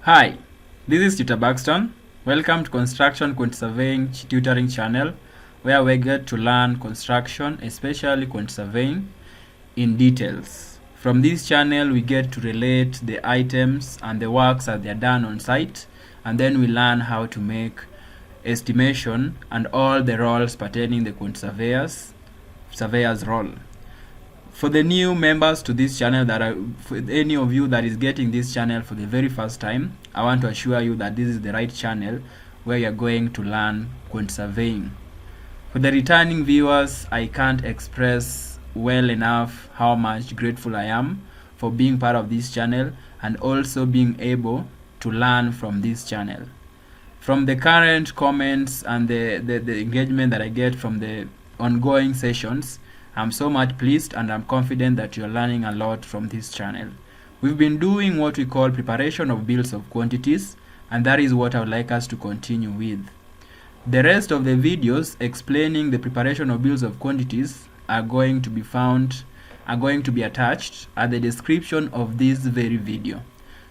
Hi, this is Tutor Buxton. Welcome to Construction Quantity Surveying Tutoring Channel, where we get to learn construction, especially quantity surveying, in details. From this channel, we get to relate the items and the works as they are done on site, and then we learn how to make estimation and all the roles pertaining the quantity surveyor's role. For the new members to this channel, for any of you that is getting this channel for the very first time, I want to assure you that this is the right channel where you are going to learn quantity surveying. For the returning viewers, I can't express well enough how much grateful I am for being part of this channel and also being able to learn from this channel. From the current comments and the engagement that I get from the ongoing sessions, I'm so much pleased and I'm confident that you're learning a lot from this channel. We've been doing what we call preparation of bills of quantities, and that is what I would like us to continue with. The rest of the videos explaining the preparation of bills of quantities are going to be attached at the description of this very video.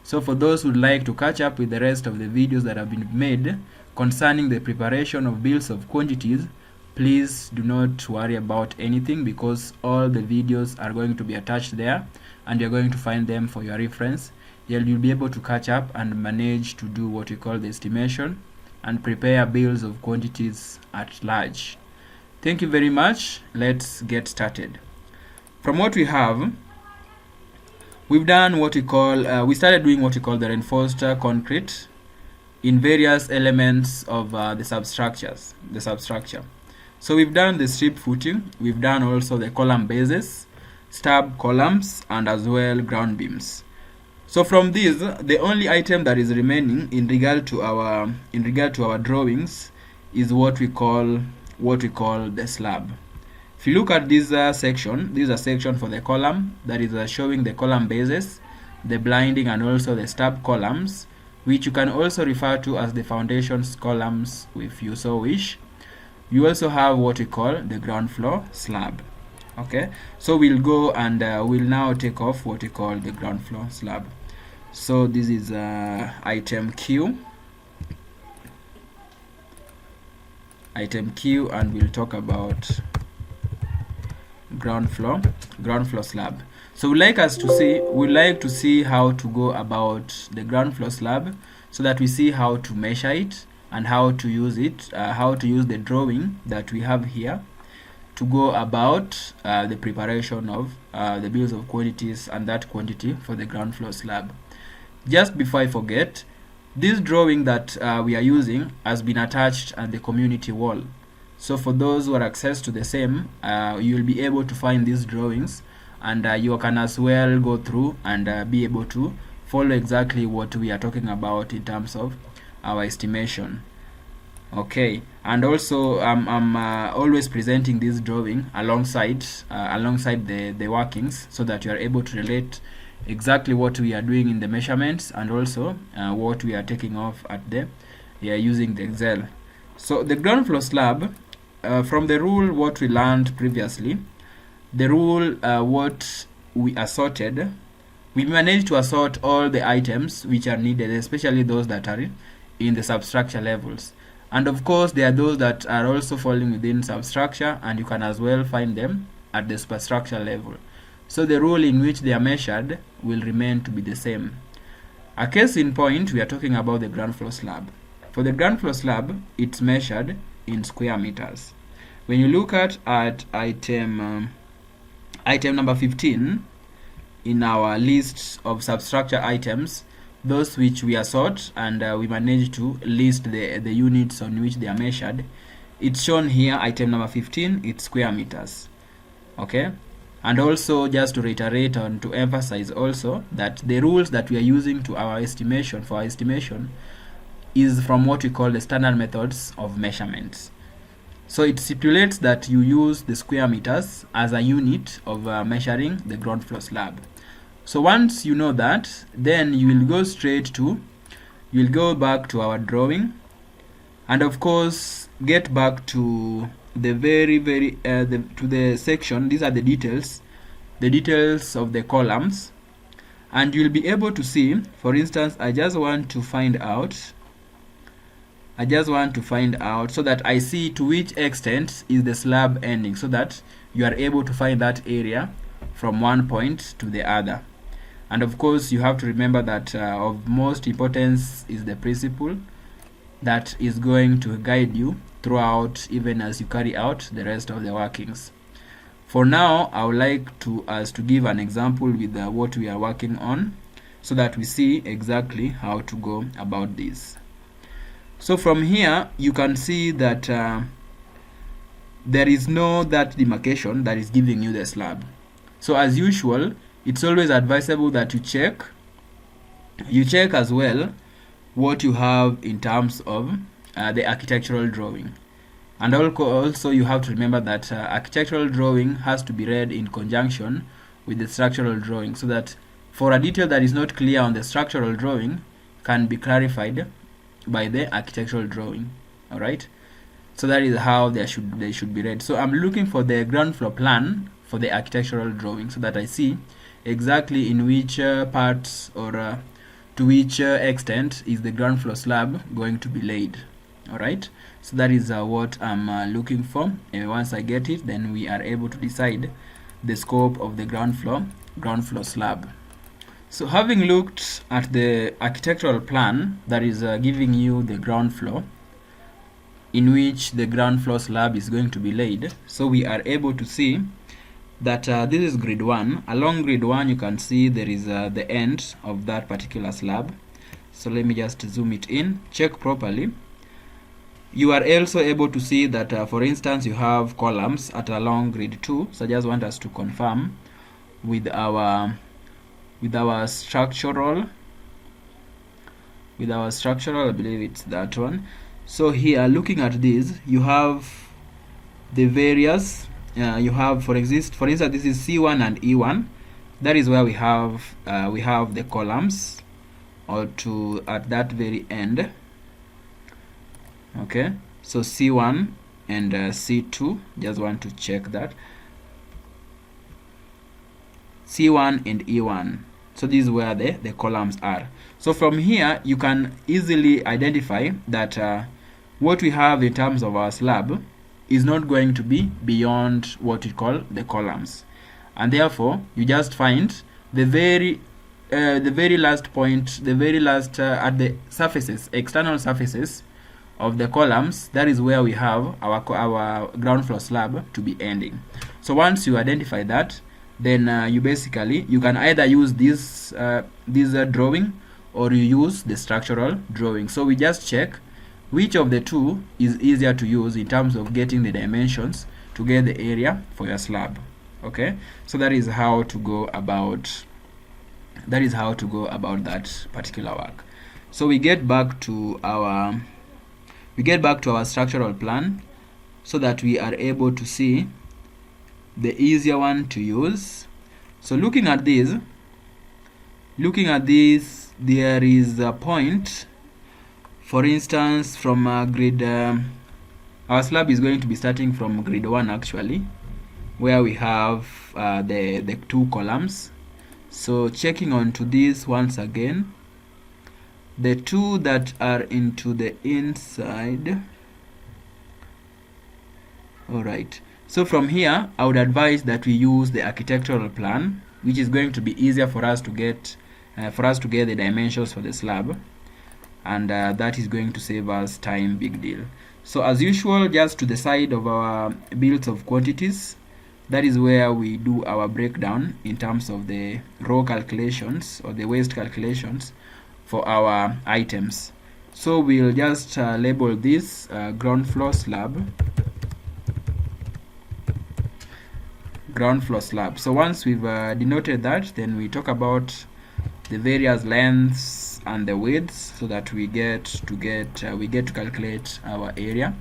So for those who would like to catch up with the rest of the videos that have been made concerning the preparation of bills of quantities, please do not worry about anything, because all the videos are going to be attached there and you're going to find them for your reference. You'll be able to catch up and manage to do what we call the estimation and prepare bills of quantities at large. Thank you very much. Let's get started. From what we have, we've done what we call, we started doing what we call the reinforced concrete in various elements of the substructure. So we've done the strip footing, we've done also the column bases, stab columns, and as well ground beams. So from these, the only item that is remaining in regard to our drawings is what we call the slab. If you look at this section, this is a section for the column that is showing the column bases, the blinding, and also the stab columns, which you can also refer to as the foundations columns if you so wish. You also have what we call the ground floor slab. Okay, so we'll go and we'll now take off what we call the ground floor slab. So this is item Q, and we'll talk about ground floor slab. So we'd like to see how to go about the ground floor slab, so that we see how to measure it and how to use it, how to use the drawing that we have here to go about the preparation of the bills of quantities and that quantity for the ground floor slab. Just before I forget, this drawing that we are using has been attached at the community wall. So for those who have access to the same, you will be able to find these drawings, and you can as well go through and be able to follow exactly what we are talking about in terms of our estimation. Okay, and also I'm always presenting this drawing alongside the workings, so that you are able to relate exactly what we are doing in the measurements and also what we are taking off at using the Excel. So the ground floor slab, from the rule what we learned previously, the rule what we assorted, we managed to assort all the items which are needed, especially those that are in the substructure levels. And of course, there are those that are also falling within substructure, and you can as well find them at the superstructure level. So the rule in which they are measured will remain to be the same. A case in point, we are talking about the ground floor slab. For the ground floor slab, it's measured in square meters. When you look at item number 15 in our list of substructure items, those which we assort, and we managed to list the units on which they are measured, it's shown here. Item number 15, it's square meters. Okay, and also just to reiterate and to emphasize also that the rules that we are using for our estimation is from what we call the standard methods of measurements. So it stipulates that you use the square meters as a unit of measuring the ground floor slab. So once you know that, then you will go back to our drawing, and of course get back to the to the section. These are the details of the columns, And you'll be able to see, for instance, I just want to find out so that I see to which extent is the slab ending, so that you are able to find that area from one point to the other. And of course, you have to remember that of most importance is the principle that is going to guide you throughout, even as you carry out the rest of the workings. For now, I would like to give an example with what we are working on, so that we see exactly how to go about this. So from here, you can see that there is no that demarcation that is giving you the slab. So as usual, it's always advisable that you check as well what you have in terms of the architectural drawing. And also you have to remember that architectural drawing has to be read in conjunction with the structural drawing, so that for a detail that is not clear on the structural drawing can be clarified by the architectural drawing. Alright, so that is how they should be read. So I'm looking for the ground floor plan for the architectural drawing, so that I see exactly in which parts or to which extent is the ground floor slab going to be laid. Alright, so that is what I'm looking for, and once I get it, then we are able to decide the scope of the ground floor slab. So having looked at the architectural plan that is giving you the ground floor in which the ground floor slab is going to be laid, so we are able to see that this is grid 1. Along grid 1 you can see there is the end of that particular slab. So let me just zoom it in, check properly. You are also able to see that for instance you have columns at along grid 2. So I just want us to confirm with our structural, I believe it's that one. So here, looking at this, you have the various you have for instance this is C1 and E1. That is where we have the columns or to at that very end. Okay, so C1 and C2, just want to check that, C1 and E1. So this is where the columns are. So from here you can easily identify that what we have in terms of our slab is not going to be beyond what we call the columns, and therefore you just find the very last point, the very last at the surfaces, external surfaces of the columns. That is where we have our ground floor slab to be ending. So once you identify that, then you can either use this drawing, or you use the structural drawing. So we just check which of the two is easier to use in terms of getting the dimensions to get the area for your slab. Okay, so that is how to go about that particular work. So we get back to our structural plan, so that we are able to see the easier one to use. So looking at this, there is a point, for instance, from grid our slab is going to be starting from grid 1 actually, where we have the two columns. So checking onto this once again, the two that are into the inside. Alright, so from here I would advise that we use the architectural plan, which is going to be easier for us to get the dimensions for the slab, and that is going to save us time, big deal. So as usual, just to the side of our Bills of Quantities, that is where we do our breakdown in terms of the row calculations or the waste calculations for our items. So we'll just label this ground floor slab. So once we've denoted that, then we talk about the various lengths and the widths, so that we get to calculate our area.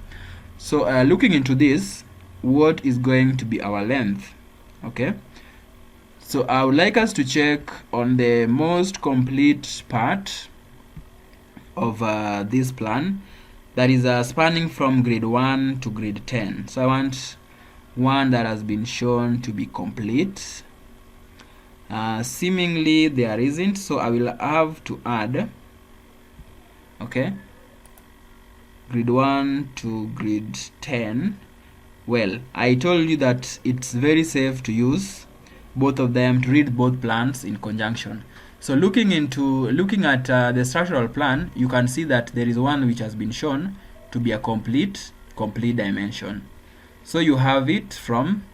So looking into this, what is going to be our length? Okay, so I would like us to check on the most complete part of this plan, that is spanning from grid 1 to grid 10. So I want one that has been shown to be complete, Seemingly there isn't, so I will have to add, okay, grid 1 to grid 10. Well, I told you that it's very safe to use both of them, to read both plans in conjunction. So looking at the structural plan, you can see that there is one which has been shown to be a complete dimension. So you have it from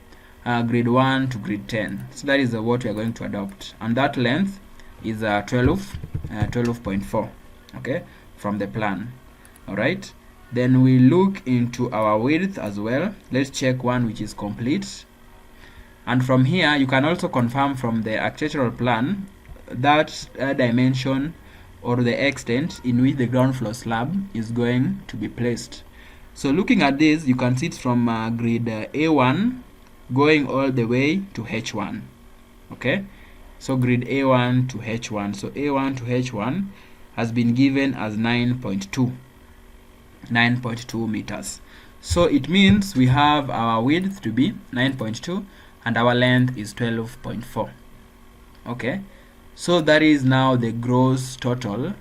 grid 1 to grid 10. So that is what we are going to adopt, and that length is 12.4, okay, from the plan. All right, then we look into our width as well. Let's check one which is complete, and from here you can also confirm from the architectural plan that dimension or the extent in which the ground floor slab is going to be placed. So looking at this, you can see it's from grid A1 going all the way to H1. Okay, so grid A1 to H1. So A1 to H1 has been given as 9.2 meters. So it means we have our width to be 9.2 and our length is 12.4. Okay, so that is now the gross total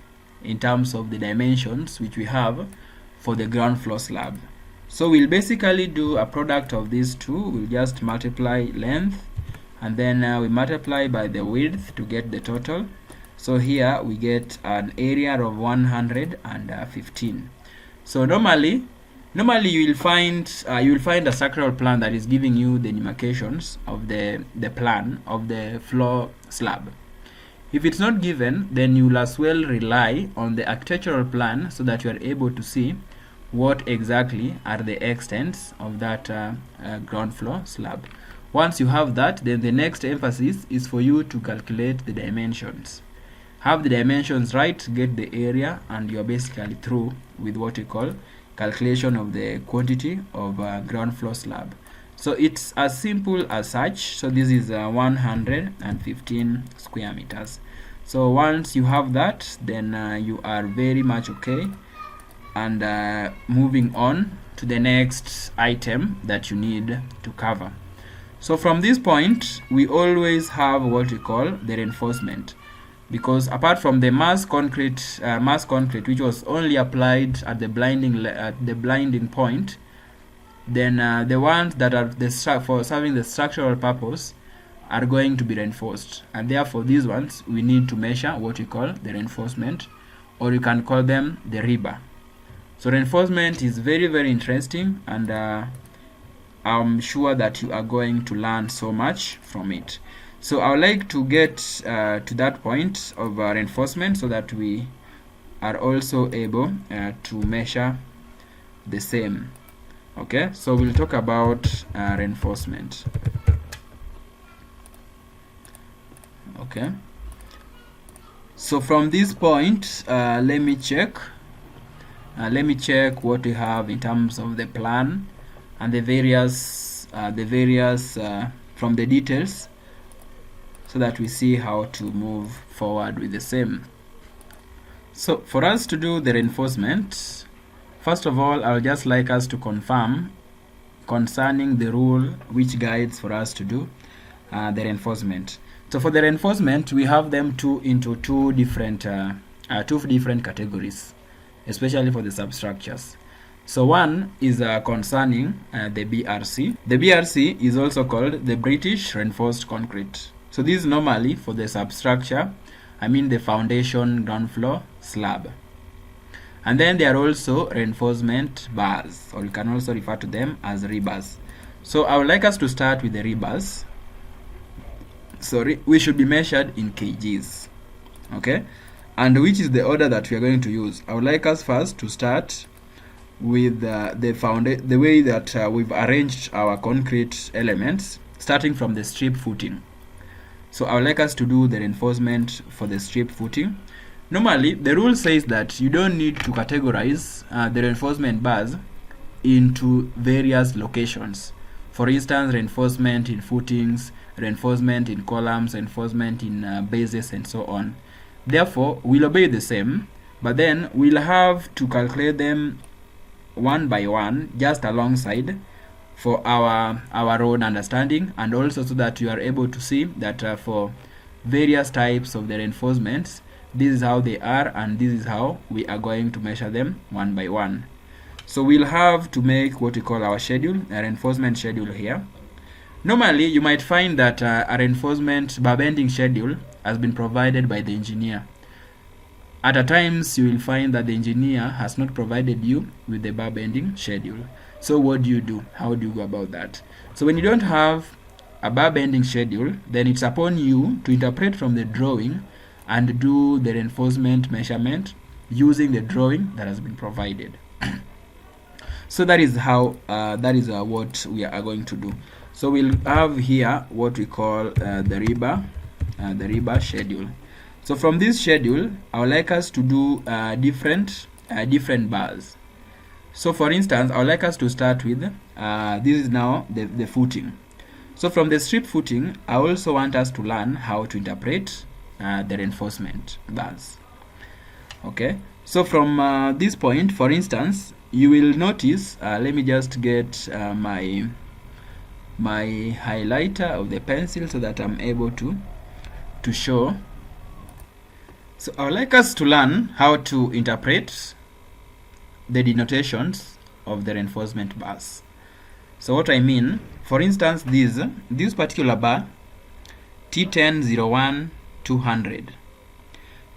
in terms of the dimensions which we have for the ground floor slab. So we'll basically do a product of these two. We'll just multiply length and then we multiply by the width to get the total. So here we get an area of 115. So normally you will find a structural plan that is giving you the demarcations of the plan of the floor slab. If it's not given, then you will as well rely on the architectural plan so that you are able to see what exactly are the extents of that ground floor slab. Once you have that, then the next emphasis is for you to calculate the dimensions. Have the dimensions right, get the area, and you're basically through with what we call calculation of the quantity of ground floor slab. So it's as simple as such. So this is 115 square meters. So once you have that, then you are very much okay, and moving on to the next item that you need to cover. So from this point, we always have what we call the reinforcement, because apart from the mass concrete which was only applied at the blinding point, then the ones that are for serving the structural purpose are going to be reinforced, and therefore these ones we need to measure what we call the reinforcement, or you can call them the rebar. So reinforcement is very, very interesting, and I'm sure that you are going to learn so much from it. So I would like to get to that point of reinforcement so that we are also able to measure the same. Okay, so we'll talk about reinforcement. Okay, so from this point, let me check what we have in terms of the plan and the various from the details, so that we see how to move forward with the same. So for us to do the reinforcement, first of all, I would just like us to confirm concerning the rule which guides for us to do the reinforcement. So for the reinforcement, we have them into two different categories, especially for the substructures. So one is concerning the BRC. The BRC is also called the British Reinforced Concrete. So this is normally for the substructure, I mean the foundation ground floor slab. And then there are also reinforcement bars, or you can also refer to them as rebars. So I would like us to start with the rebars. We should be measured in kgs. Okay, and which is the order that we are going to use? I would like us first to start with the way that we've arranged our concrete elements, starting from the strip footing. So I would like us to do the reinforcement for the strip footing. Normally, the rule says that you don't need to categorize the reinforcement bars into various locations. For instance, reinforcement in footings, reinforcement in columns, reinforcement in bases, and so on. Therefore, we'll obey the same, but then we'll have to calculate them one by one, just alongside, for our own understanding, and also so that you are able to see that for various types of the reinforcements. This is how they are, and this is how we are going to measure them one by one. So we'll have to make what we call our schedule, a reinforcement schedule here. Normally, you might find that a reinforcement bar bending schedule has been provided by the engineer. At times, you will find that the engineer has not provided you with the bar bending schedule. So what do you do? How do you go about that? So when you don't have a bar bending schedule, then it's upon you to interpret from the drawing and do the reinforcement measurement using the drawing that has been provided. So that is how what we are going to do. So we'll have here what we call the Rebar schedule. So from this schedule, I would like us to do different bars. So for instance, I would like us to start with this is now the footing. So from the strip footing, I also want us to learn how to interpret the reinforcement bars. Okay. So from this point, for instance, you will notice. Let me just get my highlighter of the pencil so that I'm able to show. So I would like us to learn how to interpret the denotations of the reinforcement bars. So what I mean, for instance, this particular bar, T10 01 200.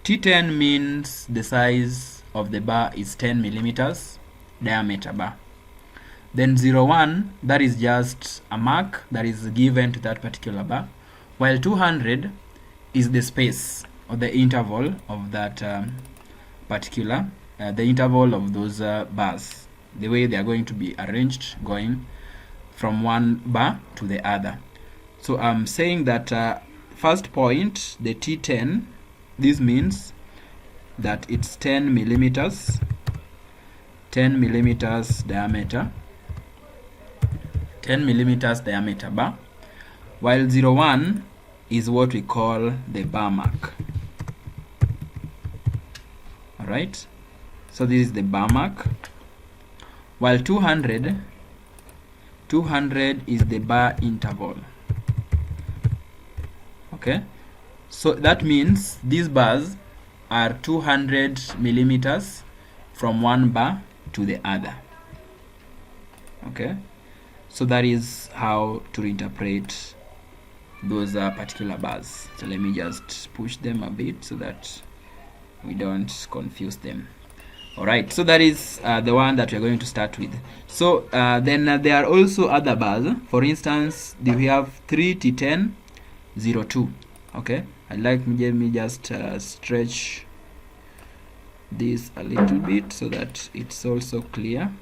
T10 means the size of the bar is 10 millimeters diameter bar. Then 01, that is just a mark that is given to that particular bar, while 200 is the space or the interval of that particular, the interval of those bars, the way they are going to be arranged going from one bar to the other. So I'm saying that first point, the T10, this means that it's 10 millimeters diameter, 10 millimeters diameter bar, while 01 is what we call the bar mark. Alright, so this is the bar mark, while 200 is the bar interval. Okay, so that means these bars are 200 millimeters from one bar to the other. Okay, so that is how to interpret those particular bars. So let me just push them a bit so that we don't confuse them. Alright, so that is the one that we're going to start with. So then there are also other bars. For instance, we have 3T10 02. Okay, I'd like me just stretch this a little bit so that it's also clear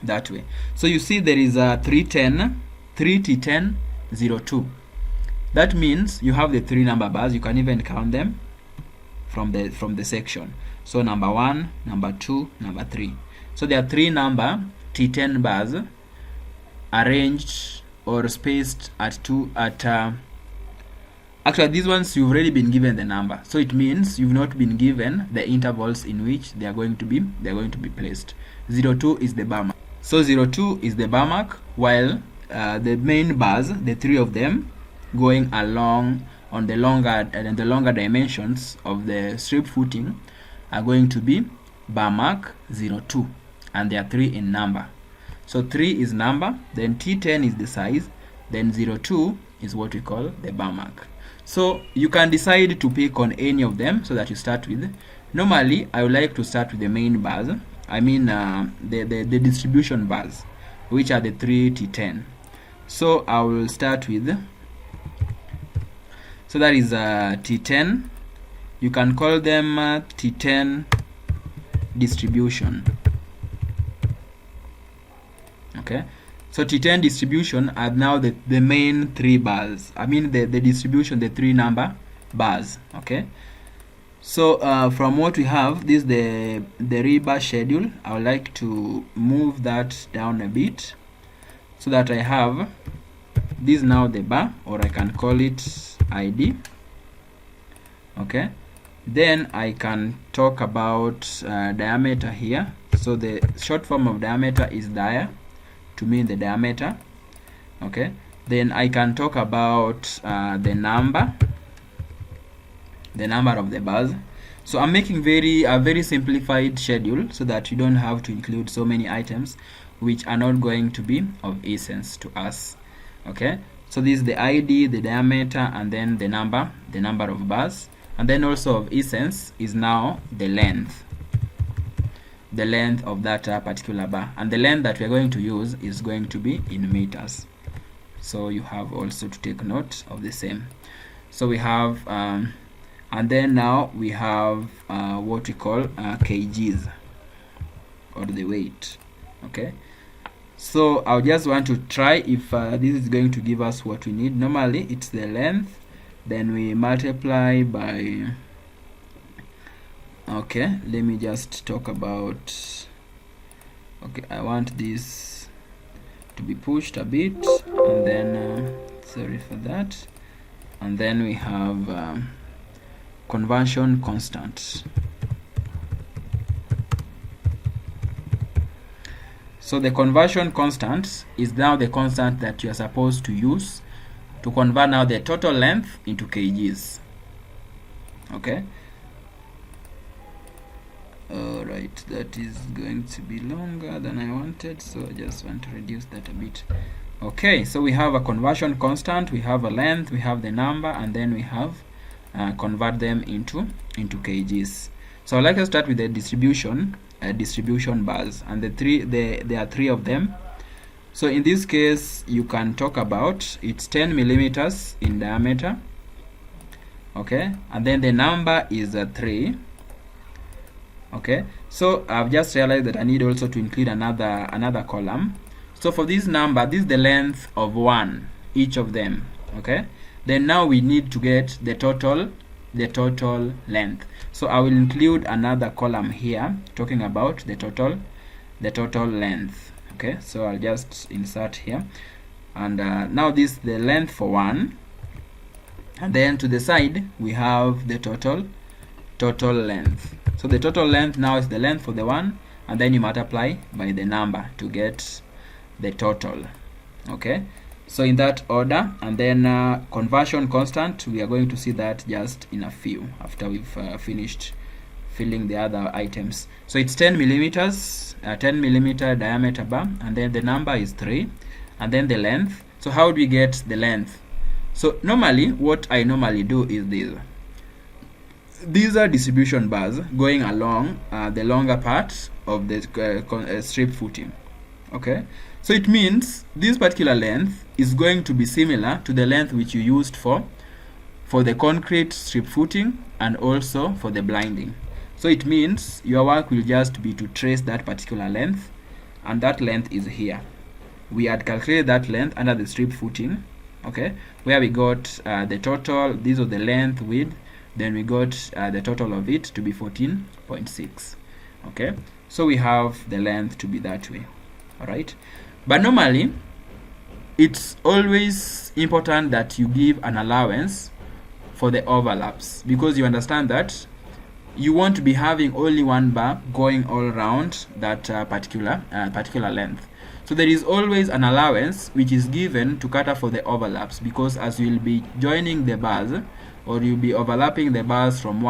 that way. So you see there is a 3T10 02. That means you have the three number bars. You can even count them from the section. So number 1, number 2, number 3. So there are three number T10 bars arranged or spaced at actually these ones you've already been given the number, so it means you've not been given the intervals in which they are going to be placed. 02 is the bar mark. So 02 is the bar mark, while the main bars, the three of them going along on the longer dimensions of the strip footing, are going to be bar mark 02, and there are three in number. So 3 is number, then T10 is the size, then 02 is what we call the bar mark. So you can decide to pick on any of them so that you start with. Normally, I would like to start with the main bars. I mean the distribution bars, which are the 3T10. So I will start with. So that is T10. You can call them T10 distribution. Okay. So T10 distribution are now the main three bars. I mean the distribution, the three number bars. Okay. So from what we have, this is the Rebar schedule. I would like to move that down a bit so that I have this now the bar, or I can call it ID. Okay. Then I can talk about diameter here. So the short form of diameter is dia, to mean the diameter. Okay, then I can talk about the number. the number of the bars. So I'm making a very simplified schedule so that you don't have to include so many items which are not going to be of essence to us. Okay, so this is the ID, the diameter, and then the number of bars, and then also of essence is now the length of that particular bar, and the length that we are going to use is going to be in meters. So you have also to take note of the same. So we have and then now we have what we call kgs, or the weight. Okay, so I just want to try if this is going to give us what we need. Normally it's the length, then we multiply by, okay, let me just talk about, okay, I want this to be pushed a bit, and then sorry for that, and then we have conversion constant. So the conversion constant is now the constant that you are supposed to use to convert now the total length into kgs. Okay, alright, that is going to be longer than I wanted, so I just want to reduce that a bit. Okay, so we have a conversion constant, we have a length, we have the number, and then we have convert them into kgs. So I'd like to start with the distribution bars, and there are three of them. So in this case you can talk about it's 10 millimeters in diameter. Okay, and then the number is 3. Okay, so I've just realized that I need also to include another column. So for this number, this is the length of one, each of them. Okay, then now we need to get the total length. So I will include another column here talking about the total length. Okay, so I'll just insert here, and now this is the length for one, and then to the side we have the total length. So the total length now is the length for the one, and then you multiply by the number to get the total. Okay, so in that order, and then conversion constant, we are going to see that just in a few after we've finished filling the other items. So it's 10 millimeters, 10 millimeter diameter bar, and then the number is 3, and then the length. So how do we get the length? So normally what I normally do is this. These are distribution bars going along the longer part of the strip footing. Okay, so it means this particular length is going to be similar to the length which you used for the concrete strip footing and also for the blinding. So it means your work will just be to trace that particular length, and that length is here. We had calculated that length under the strip footing, okay, where we got the total. These are the length, width, then we got the total of it to be 14.6. okay, so we have the length to be that way. All right, but normally it's always important that you give an allowance for the overlaps, because you understand that you want to be having only one bar going all around that particular length. So there is always an allowance which is given to cater for the overlaps, because as you will be joining the bars, or you'll be overlapping the bars from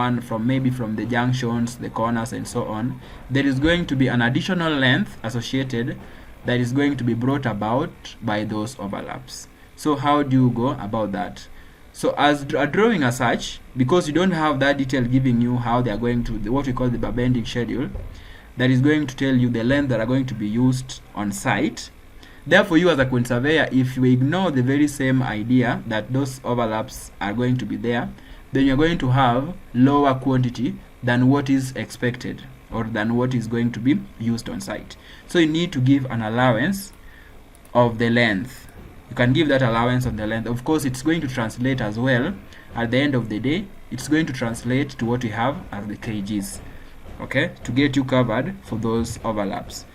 maybe from the junctions, the corners, and so on, there is going to be an additional length associated that is going to be brought about by those overlaps. So how do you go about that? So as a drawing as such, because you don't have that detail giving you how they are going to, what we call the bar bending schedule, that is going to tell you the length that are going to be used on site. Therefore, you as a quantity surveyor, if you ignore the very same idea that those overlaps are going to be there, then you're going to have lower quantity than what is expected, or than what is going to be used on site. So you need to give an allowance of the length. You can give that allowance on the length. Of course, it's going to translate as well. At the end of the day, it's going to translate to what we have as the kgs, okay, to get you covered for those overlaps.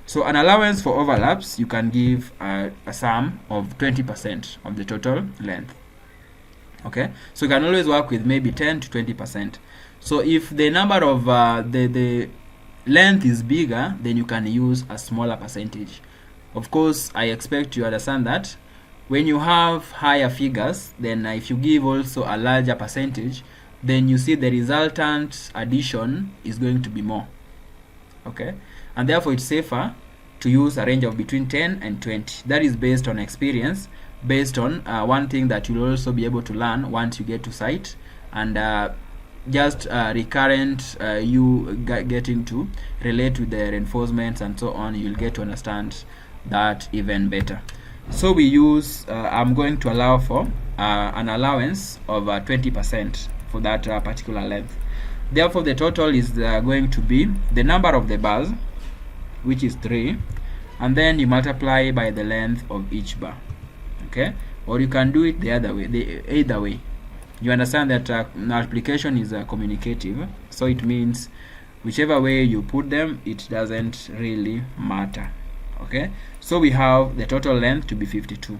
So an allowance for overlaps, you can give a sum of 20% of the total length. Okay, so you can always work with maybe 10 to 20%. So if the number of the length is bigger, then you can use a smaller percentage. Of course, I expect you understand that when you have higher figures, then if you give also a larger percentage, then you see the resultant addition is going to be more. Okay, and therefore it's safer to use a range of between 10 and 20. That is based on experience, based on one thing that you'll also be able to learn once you get to site, and just recurrent you getting to relate with the reinforcements and so on, you'll get to understand that even better. So we use I'm going to allow for an allowance of 20% for that particular length. Therefore the total is going to be the number of the bars, which is 3, and then you multiply by the length of each bar. Okay, or you can do it the other way, either way. You understand that multiplication is communicative, so it means whichever way you put them, it doesn't really matter. Okay, so we have the total length to be 52.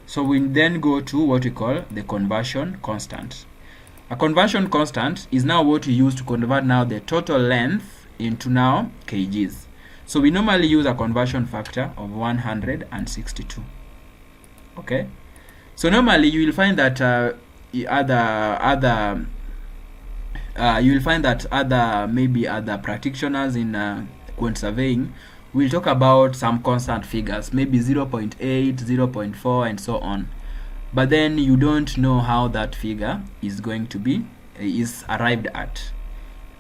So we then go to what we call the conversion constant. A conversion constant is now what we use to convert now the total length into now kgs. So we normally use a conversion factor of 162. Okay, so normally you will find that maybe other practitioners in quant surveying will talk about some constant figures, maybe 0.8, 0.4 and so on, but then you don't know how that figure is going to be arrived at,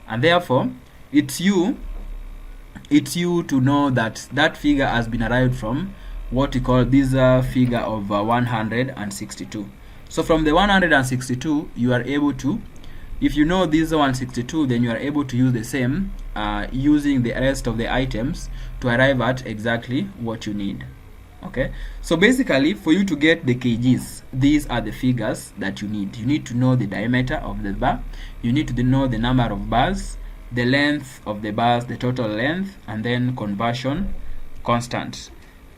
and therefore it's you to know that that figure has been arrived from what we call this figure of 162. So from the 162 you are able to, if you know this 162, then you are able to use the same using the rest of the items to arrive at exactly what you need. Okay, so basically for you to get the kgs, these are the figures that you need. You need to know the diameter of the bar, you need to know the number of bars, the length of the bars, the total length, and then conversion constant.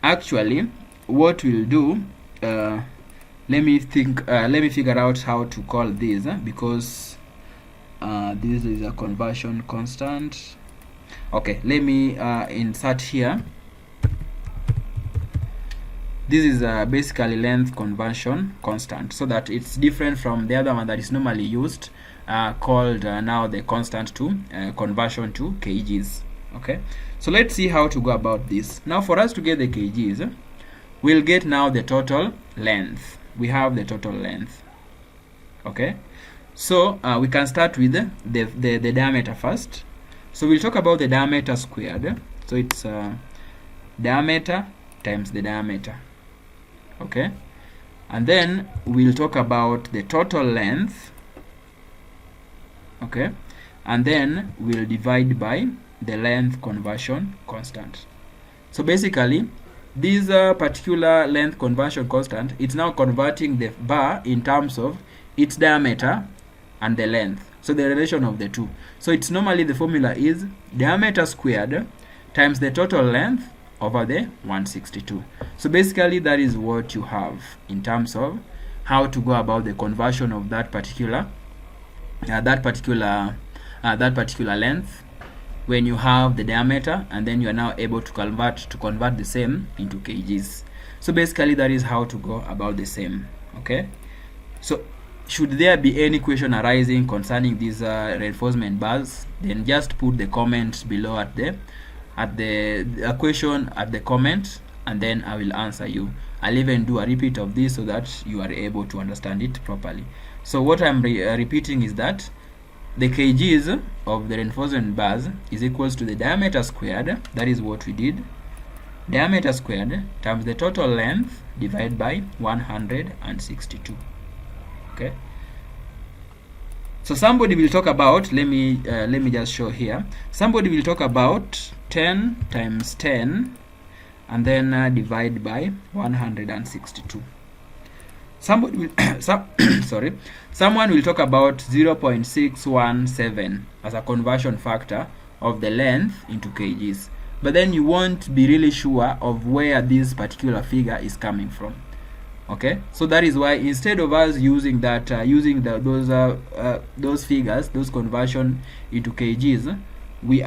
Actually what we'll do, let me figure out how to call this, because this is a conversion constant. Okay, let me insert here. This is basically length conversion constant, so that it's different from the other one that is normally used, called now the constant to conversion to kgs. Okay, so let's see how to go about this. Now for us to get the kgs, we'll get now the total length. We have the total length. Okay, so we can start with the diameter first. So we'll talk about the diameter squared. So it's diameter times the diameter. Okay, and then we'll talk about the total length. Okay, and then we'll divide by the length conversion constant. So basically this particular length conversion constant, it's now converting the bar in terms of its diameter and the length, so the relation of the two. So it's normally, the formula is diameter squared times the total length over the 162. So basically that is what you have in terms of how to go about the conversion of that particular length, when you have the diameter and then you are now able to convert the same into kgs. So basically that is how to go about the same. Okay, so should there be any question arising concerning these reinforcement bars, then just put the comment below at the question at the comment, and then I will answer you. I'll even do a repeat of this so that you are able to understand it properly. So what I'm repeating is that the kgs of the reinforcement bars is equals to the diameter squared, that is what we did, diameter squared times the total length divided by 162. Okay, so somebody will talk about, let me just show here, somebody will talk about 10 times 10 and then divide by 162. Somebody will someone will talk about 0.617 as a conversion factor of the length into kgs, but then you won't be really sure of where this particular figure is coming from. Okay, so that is why instead of us using that those figures, those conversion into kgs, we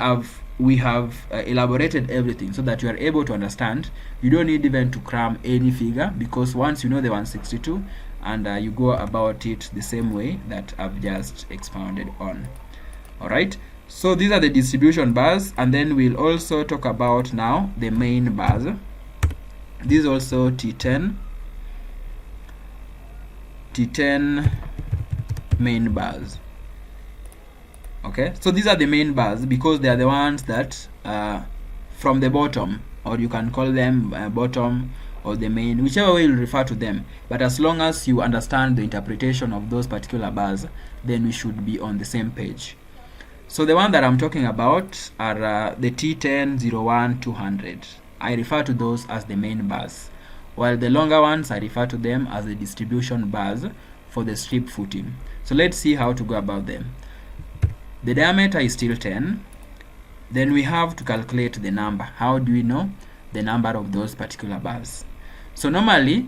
have elaborated everything so that you are able to understand. You don't need even to cram any figure, because once you know the 162 and you go about it the same way that I've just expounded on. Alright, so these are the distribution bars, and then we'll also talk about now the main bars. This is also T10 main bars. Okay, so these are the main bars because they are the ones that from the bottom, or you can call them bottom or the main, whichever way you refer to them, but as long as you understand the interpretation of those particular bars, then we should be on the same page. So the one that I'm talking about are the T10, 01, 200. I refer to those as the main bars, while the longer ones I refer to them as the distribution bars for the strip footing. So let's see how to go about them. The diameter is still 10. Then we have to calculate the number. How do we know the number of those particular bars? So normally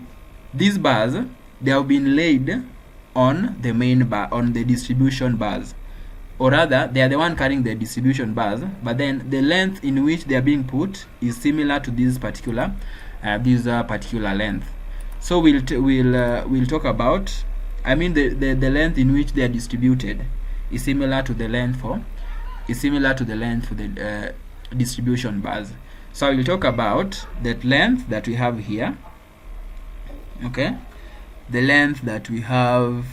these bars, they have been laid on the main bar, on the distribution bars, or rather they are the one carrying the distribution bars, but then the length in which they are being put is similar to this particular length. So we'll talk about, I mean the length in which they are distributed is similar to the length for the distribution bars. So we'll talk about that length that we have here. Okay, the length that we have,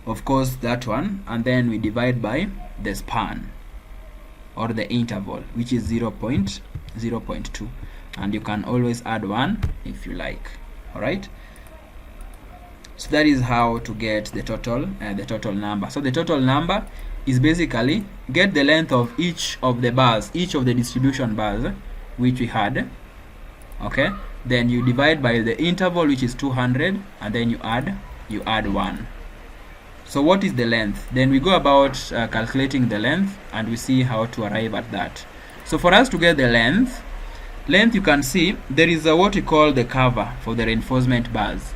of course, that one, and then we divide by the span or the interval, which is 0.2, and you can always add 1 if you like. All right, so that is how to get the total number. So the total number is basically get the length of each of the bars, each of the distribution bars which we had. Okay, then you divide by the interval, which is 200, and then you add 1. So what is the length? Then we go about calculating the length, and we see how to arrive at that. So for us to get the length, you can see there is what we call the cover for the reinforcement bars.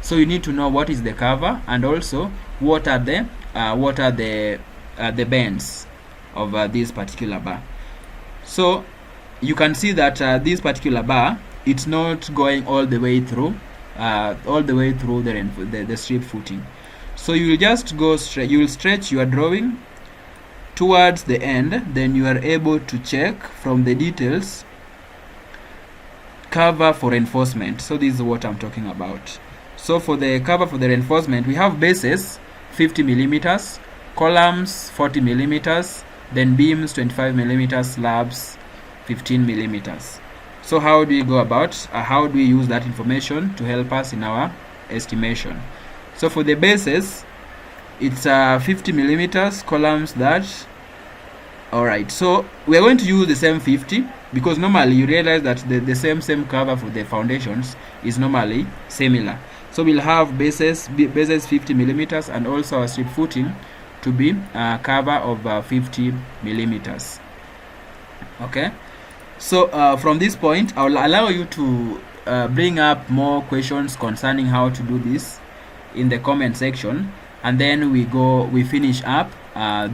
So you need to know what is the cover, and also what are the bends of this particular bar. So you can see that this particular bar, it's not going all the way through the strip footing. So you will just go straight, you will stretch your drawing towards the end, then you are able to check from the details cover for reinforcement. So this is what I'm talking about. So for the cover for the reinforcement, we have bases 50 millimeters, columns 40 millimeters, then beams 25 millimeters, slabs 15 millimeters. So how do we go about, how do we use that information to help us in our estimation? So for the bases, it's 50 millimeters, columns that. Alright, so we are going to use the same 50 because normally you realize that the same cover for the foundations is normally similar. So we'll have bases 50 millimeters, and also our strip footing to be cover of 50 millimeters. Okay, so from this point I will allow you to bring up more questions concerning how to do this in the comment section, and then we finish up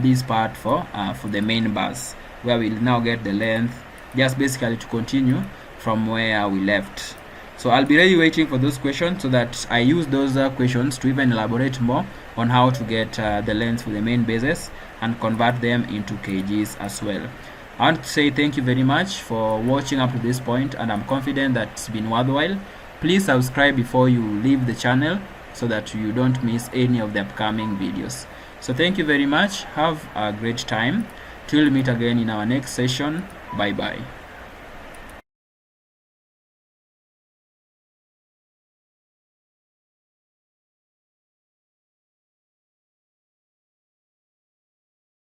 this part for the main bars, where we'll now get the length, just basically to continue from where we left. So I'll be really waiting for those questions so that I use those questions to even elaborate more on how to get the length for the main bases and convert them into kgs as well. I want to say thank you very much for watching up to this point, and I'm confident that it's been worthwhile. Please subscribe before you leave the channel so that you don't miss any of the upcoming videos. So thank you very much. Have a great time. Till we meet again in our next session. Bye bye.